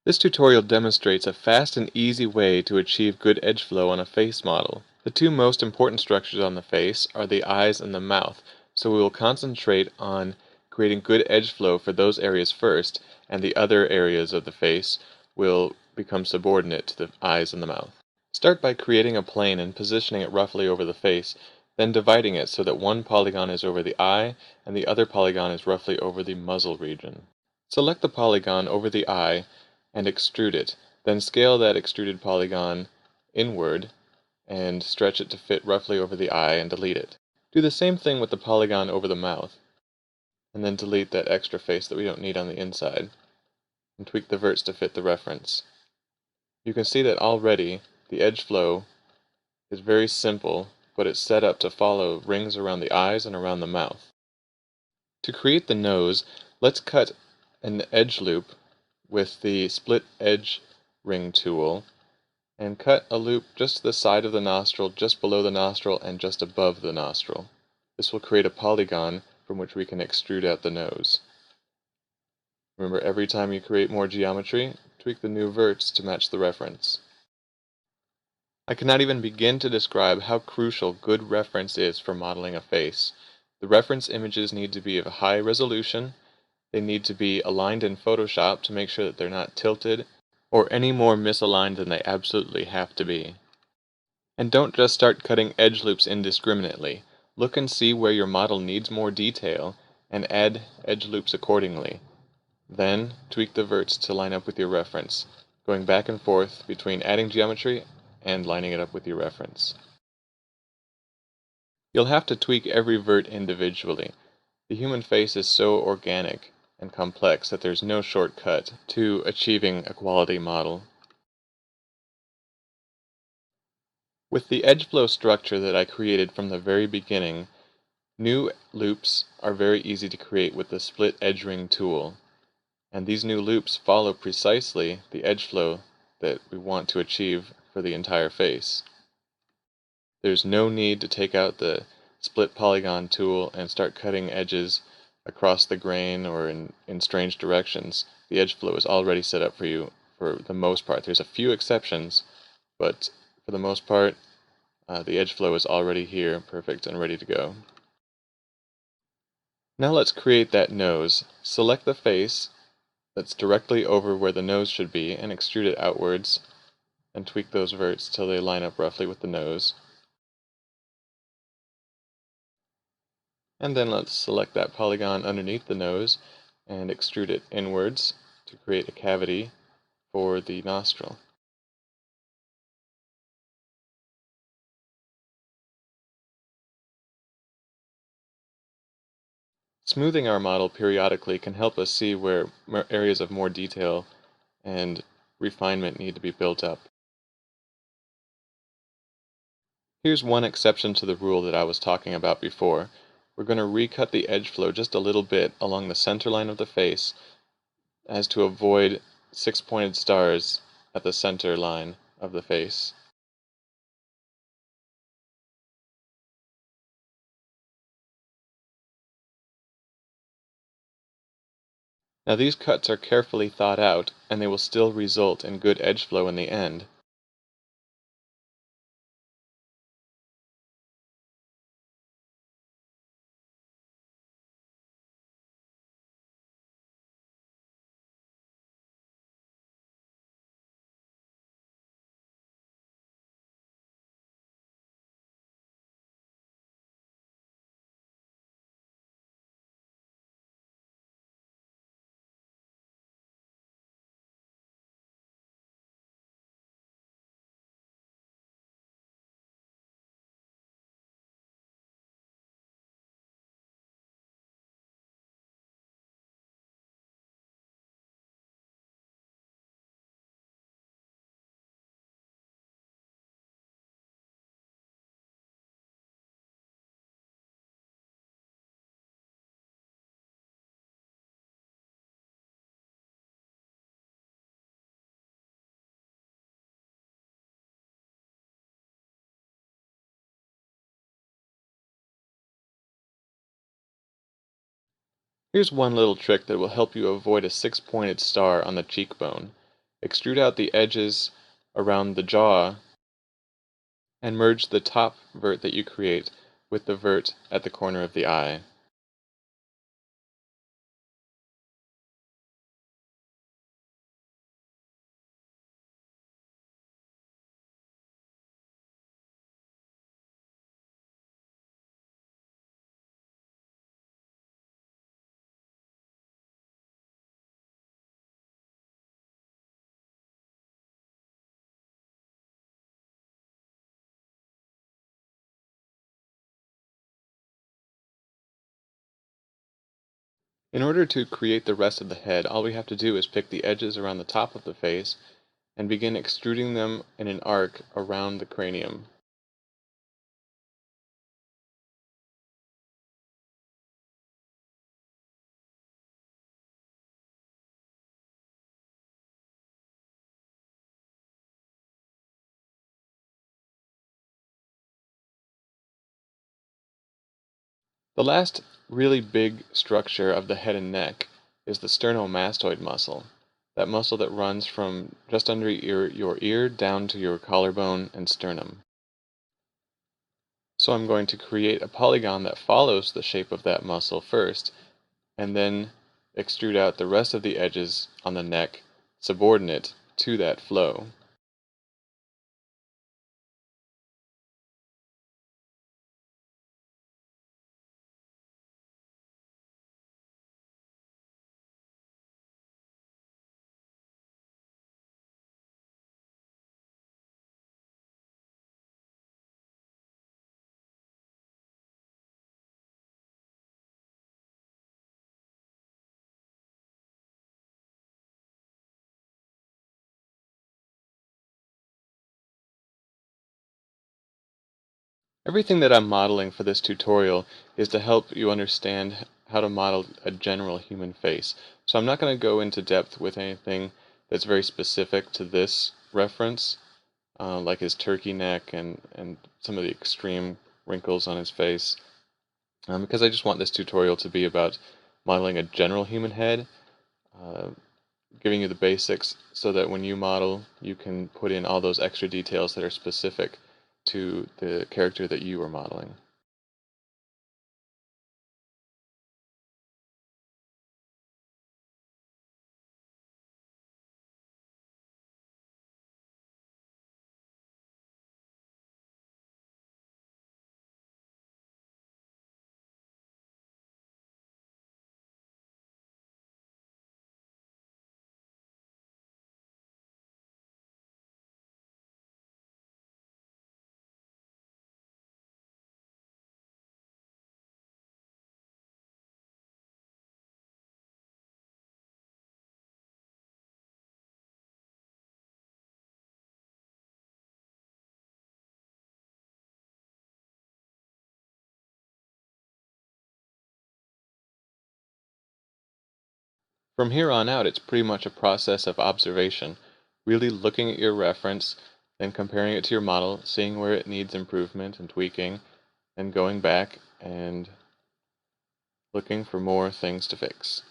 This tutorial demonstrates a fast and easy way to achieve good edge flow on a face model. The two most important structures on the face are the eyes and the mouth, so we will concentrate on creating good edge flow for those areas first, and the other areas of the face will become subordinate to the eyes and the mouth. Start by creating a plane and positioning it roughly over the face, then dividing it so that one polygon is over the eye and the other polygon is roughly over the muzzle region. Select the polygon over the eye and extrude it, then scale that extruded polygon inward and stretch it to fit roughly over the eye and delete it. Do the same thing with the polygon over the mouth, and then delete that extra face that we don't need on the inside, and tweak the verts to fit the reference. You can see that already the edge flow is very simple, but it's set up to follow rings around the eyes and around the mouth. To create the nose, let's cut an edge loop with the split edge ring tool and cut a loop just to the side of the nostril, just below the nostril, and just above the nostril. This will create a polygon from which we can extrude out the nose. Remember, every time you create more geometry, tweak the new verts to match the reference. I cannot even begin to describe how crucial good reference is for modeling a face. The reference images need to be of high resolution. They need to be aligned in Photoshop to make sure that they're not tilted or any more misaligned than they absolutely have to be. And don't just start cutting edge loops indiscriminately. Look and see where your model needs more detail and add edge loops accordingly. Then tweak the verts to line up with your reference, going back and forth between adding geometry and lining it up with your reference. You'll have to tweak every vert individually. The human face is so organic and complex that there's no shortcut to achieving a quality model. With the edge flow structure that I created from the very beginning, new loops are very easy to create with the split edge ring tool. And these new loops follow precisely the edge flow that we want to achieve for the entire face. There's no need to take out the split polygon tool and start cutting edges across the grain or in strange directions. The edge flow is already set up for you for the most part. There's a few exceptions, but for the most part, the edge flow is already here, perfect and ready to go. Now let's create that nose. Select the face that's directly over where the nose should be and extrude it outwards and tweak those verts till they line up roughly with the nose. And then let's select that polygon underneath the nose and extrude it inwards to create a cavity for the nostril. Smoothing our model periodically can help us see where areas of more detail and refinement need to be built up. Here's one exception to the rule that I was talking about before. We're going to recut the edge flow just a little bit along the center line of the face as to avoid 6 pointed stars at the center line of the face. Now these cuts are carefully thought out, and they will still result in good edge flow in the end. Here's one little trick that will help you avoid a 6 pointed star on the cheekbone. Extrude out the edges around the jaw and merge the top vert that you create with the vert at the corner of the eye. In order to create the rest of the head, all we have to do is pick the edges around the top of the face and begin extruding them in an arc around the cranium. The last really big structure of the head and neck is the sternomastoid muscle, that muscle that runs from just under your ear down to your collarbone and sternum. So I'm going to create a polygon that follows the shape of that muscle first, and then extrude out the rest of the edges on the neck subordinate to that flow. Everything that I'm modeling for this tutorial is to help you understand how to model a general human face. So I'm not going to go into depth with anything that's very specific to this reference, like his turkey neck and some of the extreme wrinkles on his face, because I just want this tutorial to be about modeling a general human head, uh, giving you the basics so that when you model, you can put in all those extra details that are specific to the character that you are modeling. From here on out, it's pretty much a process of observation, really looking at your reference, then comparing it to your model, seeing where it needs improvement and tweaking, and going back and looking for more things to fix.